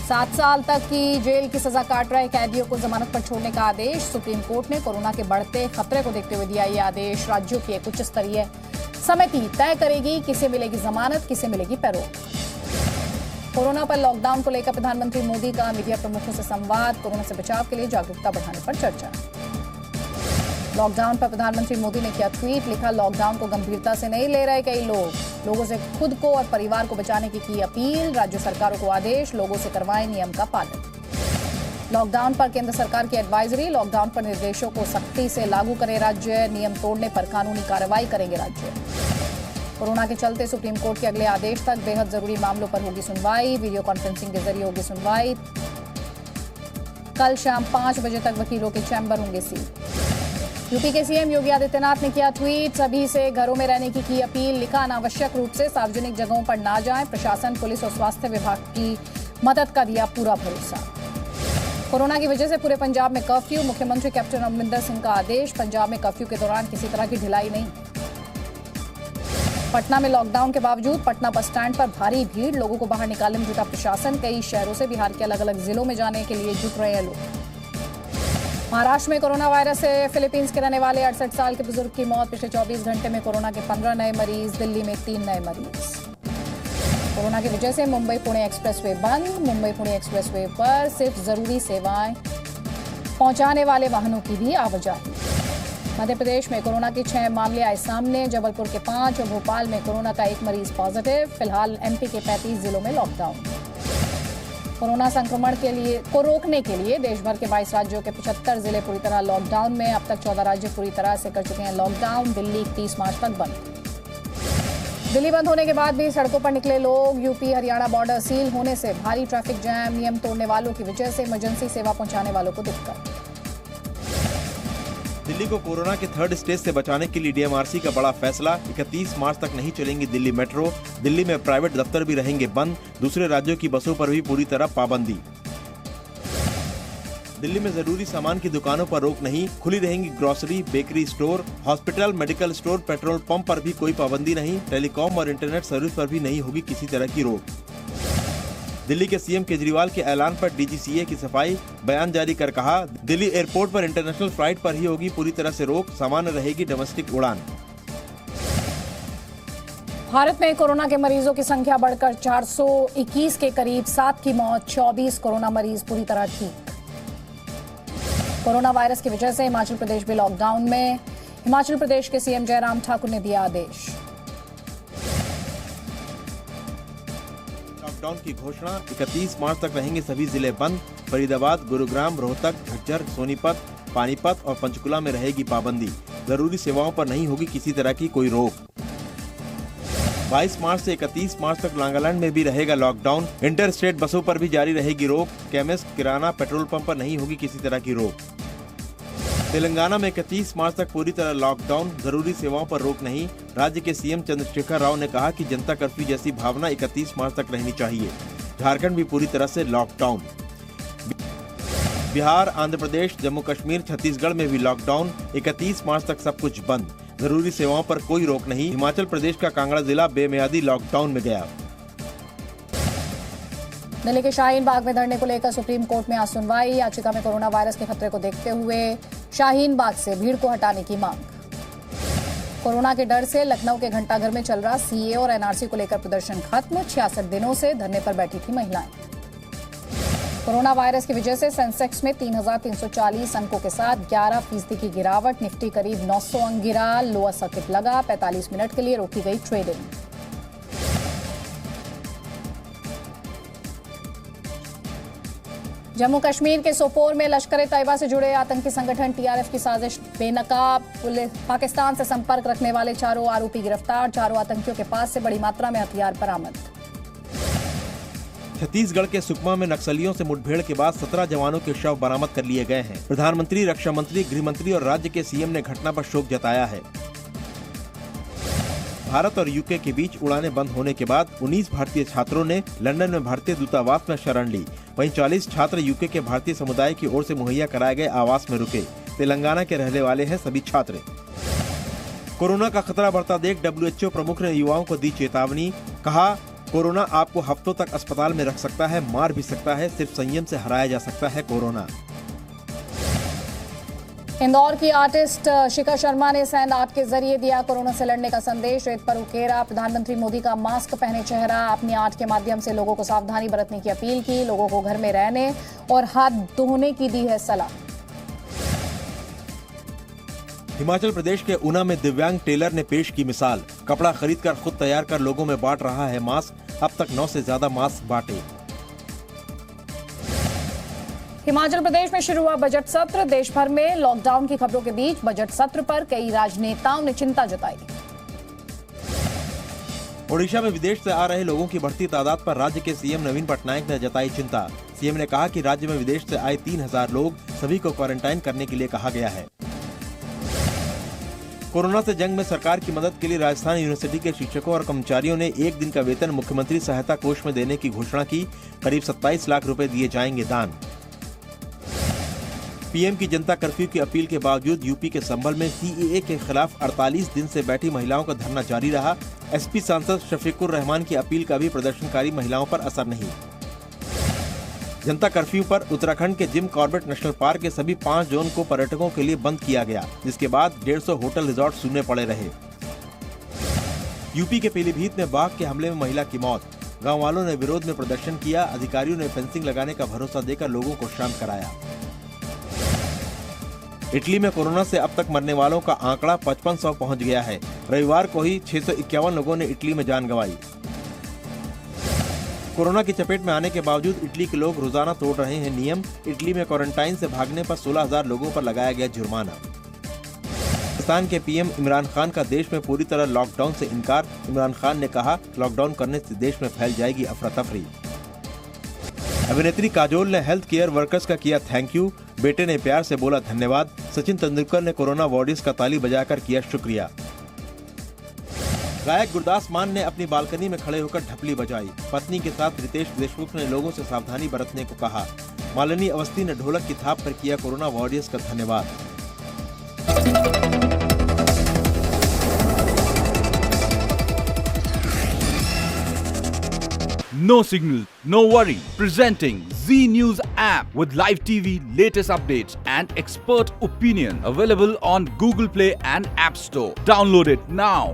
7 साल तक की जेल की सजा काट रहे कैदियों को जमानत पर छोड़ने का आदेश। सुप्रीम कोर्ट ने कोरोना के बढ़ते खतरे को देखते हुए दिया ये आदेश। राज्यों की एक उच्च स्तरीय समिति तय करेगी किसे मिलेगी जमानत, किसे मिलेगी पैरोल। कोरोना पर लॉकडाउन को लेकर प्रधानमंत्री मोदी का मीडिया प्रमुखों से संवाद। कोरोना से बचाव के लिए जागरूकता बढ़ाने पर चर्चा। लॉकडाउन पर प्रधानमंत्री मोदी ने किया ट्वीट, लिखा लॉकडाउन को गंभीरता से नहीं ले रहे कई लोगों से खुद को और परिवार को बचाने की अपील। राज्य सरकारों को आदेश, लोगों से करवाएं नियम का पालन। लॉकडाउन पर केंद्र सरकार की एडवाइजरी, लॉकडाउन पर निर्देशों को सख्ती से लागू करे राज्य, नियम तोड़ने पर कानूनी कार्रवाई करेंगे राज्य। कोरोना के चलते सुप्रीम कोर्ट के अगले आदेश तक बेहद जरूरी मामलों पर होगी सुनवाई, वीडियो कॉन्फ्रेंसिंग के जरिए होगी सुनवाई। कल शाम 5 बजे तक वकीलों के चैम्बर होंगे सील। यूपी के सीएम योगी आदित्यनाथ ने किया ट्वीट, सभी से घरों में रहने की अपील, लिखा अनावश्यक रूप से सार्वजनिक जगहों पर ना जाएं, प्रशासन, पुलिस और स्वास्थ्य विभाग की मदद का दिया पूरा भरोसा। कोरोना की वजह से पूरे पंजाब में कर्फ्यू, मुख्यमंत्री कैप्टन अमरिंदर सिंह का आदेश, पंजाब में कर्फ्यू के दौरान किसी तरह की ढिलाई नहीं। पटना में लॉकडाउन के बावजूद पटना बस स्टैंड पर भारी भीड़, लोगों को बाहर निकालने में जुटा प्रशासन, कई शहरों से बिहार के अलग अलग जिलों में जाने के लिए जुट रहे हैं लोग। महाराष्ट्र में कोरोना वायरस से फिलीपींस के रहने वाले 68 साल के बुजुर्ग की मौत, पिछले 24 घंटे में कोरोना के 15 नए मरीज, दिल्ली में 3 नए मरीज। कोरोना की वजह से मुंबई पुणे एक्सप्रेसवे बंद, मुंबई पुणे एक्सप्रेसवे पर सिर्फ जरूरी सेवाएं पहुंचाने वाले वाहनों की भी आवाजाही। मध्य प्रदेश में कोरोना के 6 मामले आए सामने, जबलपुर के 5 और भोपाल में कोरोना का 1 मरीज पॉजिटिव। फिलहाल एमपी के 35 जिलों में लॉकडाउन। कोरोना संक्रमण को रोकने के लिए देश भर के 22 राज्यों के 75 जिले पूरी तरह लॉकडाउन में। अब तक 14 राज्य पूरी तरह से कर चुके हैं लॉकडाउन। दिल्ली 30 मार्च तक बंद। दिल्ली बंद होने के बाद भी सड़कों पर निकले लोग। यूपी हरियाणा बॉर्डर सील होने से भारी ट्रैफिक जैम, नियम तोड़ने वालों की वजह से इमरजेंसी सेवा पहुंचाने वालों को दिक्कत। दिल्ली को कोरोना के 3rd स्टेज से बचाने के लिए डीएमआरसी का बड़ा फैसला। 31 मार्च तक नहीं चलेंगी दिल्ली मेट्रो। दिल्ली में प्राइवेट दफ्तर भी रहेंगे बंद। दूसरे राज्यों की बसों पर भी पूरी तरह पाबंदी। दिल्ली में जरूरी सामान की दुकानों पर रोक नहीं, खुली रहेंगी grocery, bakery store, hospital, medical store, petrol pump पर भी कोई पाबंदी नहीं। टेलीकॉम और इंटरनेट सर्विस पर भी नहीं होगी किसी तरह की रोक। दिल्ली के सीएम केजरीवाल के ऐलान पर डीजीसीए की सफाई, बयान जारी कर कहा दिल्ली एयरपोर्ट पर इंटरनेशनल फ्लाइट पर ही होगी पूरी तरह से रोक, सामान्य रहेगी डोमेस्टिक उड़ान। भारत में कोरोना के मरीजों की संख्या बढ़कर 421 के करीब, 7 की मौत, 24 कोरोना मरीज पूरी तरह ठीक। कोरोना वायरस की वजह से हिमाचल प्रदेश भी लॉकडाउन में। हिमाचल प्रदेश के सीएम जयराम ठाकुर ने दिया आदेश। लॉकडाउन की घोषणा, 31 मार्च तक रहेंगे सभी जिले बंद। फरीदाबाद, गुरुग्राम, रोहतक, झज्जर, सोनीपत, पानीपत और पंचकुला में रहेगी पाबंदी। जरूरी सेवाओं पर नहीं होगी किसी तरह की कोई रोक। 22 मार्च से 31 मार्च तक नागालैंड में भी रहेगा लॉकडाउन। इंटर स्टेट बसों पर भी जारी रहेगी रोक। केमिस्ट, किराना, पेट्रोल पंप पर नहीं होगी किसी तरह की रोक। तेलंगाना में 31 मार्च तक पूरी तरह लॉकडाउन, जरूरी सेवाओं पर रोक नहीं। राज्य के सीएम चंद्रशेखर राव ने कहा कि जनता कर्फ्यू जैसी भावना 31 मार्च तक रहनी चाहिए। झारखंड भी पूरी तरह से लॉकडाउन। बिहार, आंध्र प्रदेश, जम्मू कश्मीर, छत्तीसगढ़ में भी लॉकडाउन। 31 मार्च तक सब कुछ बंद, जरूरी सेवाओं पर कोई रोक नहीं। हिमाचल प्रदेश का कांगड़ा जिला बेमियादी लॉकडाउन में गया। दिल्ली के शाहीन बाग में धरने को लेकर सुप्रीम कोर्ट में आज सुनवाई। याचिका में कोरोना वायरस के खतरे को देखते हुए शाहीन बाग से भीड़ को हटाने की मांग। कोरोना के डर से लखनऊ के घंटाघर में चल रहा सीए और एनआरसी को लेकर प्रदर्शन खत्म। 66 दिनों से धरने पर बैठी थी महिलाएं। कोरोना वायरस की वजह से सेंसेक्स में 3,340 अंकों के साथ 11% की गिरावट। निफ्टी करीब 900 अंक गिरा। लोअर सर्किट लगा। 45 मिनट के लिए रोकी गई ट्रेडिंग। जम्मू कश्मीर के सोपोर में लश्कर तैयबा से जुड़े आतंकी संगठन टीआरएफ की साजिश बेनकाब। पुलिस पाकिस्तान से संपर्क रखने वाले 4 आरोपी गिरफ्तार। 4 आतंकियों के पास से बड़ी मात्रा में हथियार बरामद। छत्तीसगढ़ के सुकमा में नक्सलियों से मुठभेड़ के बाद 17 जवानों के शव बरामद कर लिए गए हैं। प्रधानमंत्री, रक्षा मंत्री, गृह मंत्री और राज्य के सीएम ने घटना पर शोक जताया है। भारत और यूके के बीच उड़ानें बंद होने के बाद 19 भारतीय छात्रों ने लंदन में भारतीय दूतावास में शरण ली। वहीं 40 छात्र यूके के भारतीय समुदाय की ओर से मुहैया कराए गए आवास में रुके। तेलंगाना के रहने वाले हैं सभी छात्र। कोरोना का खतरा बढ़ता देख WHO प्रमुख ने युवाओं को दी चेतावनी। कहा, कोरोना आपको हफ्तों तक अस्पताल में रख सकता है, मार भी सकता है, सिर्फ संयम से हराया जा सकता है कोरोना। इंदौर की आर्टिस्ट शिखा शर्मा ने सैंड आर्ट के जरिए दिया कोरोना से लड़ने का संदेश। रेत पर उकेरा प्रधानमंत्री मोदी का मास्क पहने चेहरा। अपनी आर्ट के माध्यम से लोगों को सावधानी बरतने की अपील की। लोगों को घर में रहने और हाथ धोने की दी है सलाह। हिमाचल प्रदेश के ऊना में दिव्यांग टेलर ने पेश की मिसाल। कपड़ा खरीदकर खुद तैयार कर लोगों में बांट रहा है मास्क। अब तक 9 से ज्यादा मास्क बांटे। हिमाचल प्रदेश में शुरू हुआ बजट सत्र। देश भर में लॉकडाउन की खबरों के बीच बजट सत्र पर कई राजनेताओं ने चिंता जताई। ओडिशा में विदेश से आ रहे लोगों की बढ़ती तादाद पर राज्य के सीएम नवीन पटनायक ने जताई चिंता। सीएम ने कहा कि राज्य में विदेश से आए 3000 लोग सभी को क्वारंटाइन करने के लिए कहा गया है। कोरोना से जंग में सरकार की मदद के लिए राजस्थान यूनिवर्सिटी के शिक्षकों और कर्मचारियों ने 1 दिन का वेतन मुख्यमंत्री सहायता कोष में देने की घोषणा की। करीब 27 लाख रुपए दिए जाएंगे दान। पीएम की जनता कर्फ्यू की अपील के बावजूद यूपी के संभल में सीएए के खिलाफ 48 दिन से बैठी महिलाओं का धरना जारी रहा। एसपी सांसद शफीकुर रहमान की अपील का भी प्रदर्शनकारी महिलाओं पर असर नहीं। जनता कर्फ्यू पर उत्तराखंड के जिम कॉर्बेट नेशनल पार्क के सभी 5 जोन को पर्यटकों के लिए बंद किया गया, जिसके बाद 150 होटल रिजॉर्ट सूने पड़े रहे। यूपी के पीलीभीत में बाघ के हमले में महिला की मौत। गांव वालों ने विरोध में प्रदर्शन किया। अधिकारियों ने फेंसिंग लगाने का भरोसा देकर लोगों को शांत कराया। इटली में कोरोना से अब तक मरने वालों का आंकड़ा 5500 पहुंच गया है। रविवार को ही 651 लोगों ने इटली में जान गंवाई। कोरोना की चपेट में आने के बावजूद इटली के लोग रोजाना तोड़ रहे हैं नियम। इटली में क्वारंटाइन से भागने पर 16000 लोगों पर लगाया गया जुर्माना। पाकिस्तान के पीएम इमरान खान का देश में पूरी तरह लॉकडाउन से इनकार। इमरान खान ने कहा, लॉकडाउन करने से देश में फैल जाएगी अफरा तफरी। अभिनेत्री काजोल ने हेल्थ केयर वर्कर्स का किया थैंक यू। बेटे ने प्यार से बोला धन्यवाद। सचिन तेंदुलकर ने कोरोना वॉरियर्स का ताली बजाकर किया शुक्रिया। गायक गुरदास मान ने अपनी बालकनी में खड़े होकर ढपली बजाई। पत्नी के साथ रितेश देशमुख ने लोगों से सावधानी बरतने को कहा। मालिनी अवस्थी ने ढोलक की थाप पर किया कोरोना वॉरियर्स का धन्यवाद। No signal, no worry. Presenting Z News app with live TV, latest updates and expert opinion. Available on Google Play and App Store. Download it now.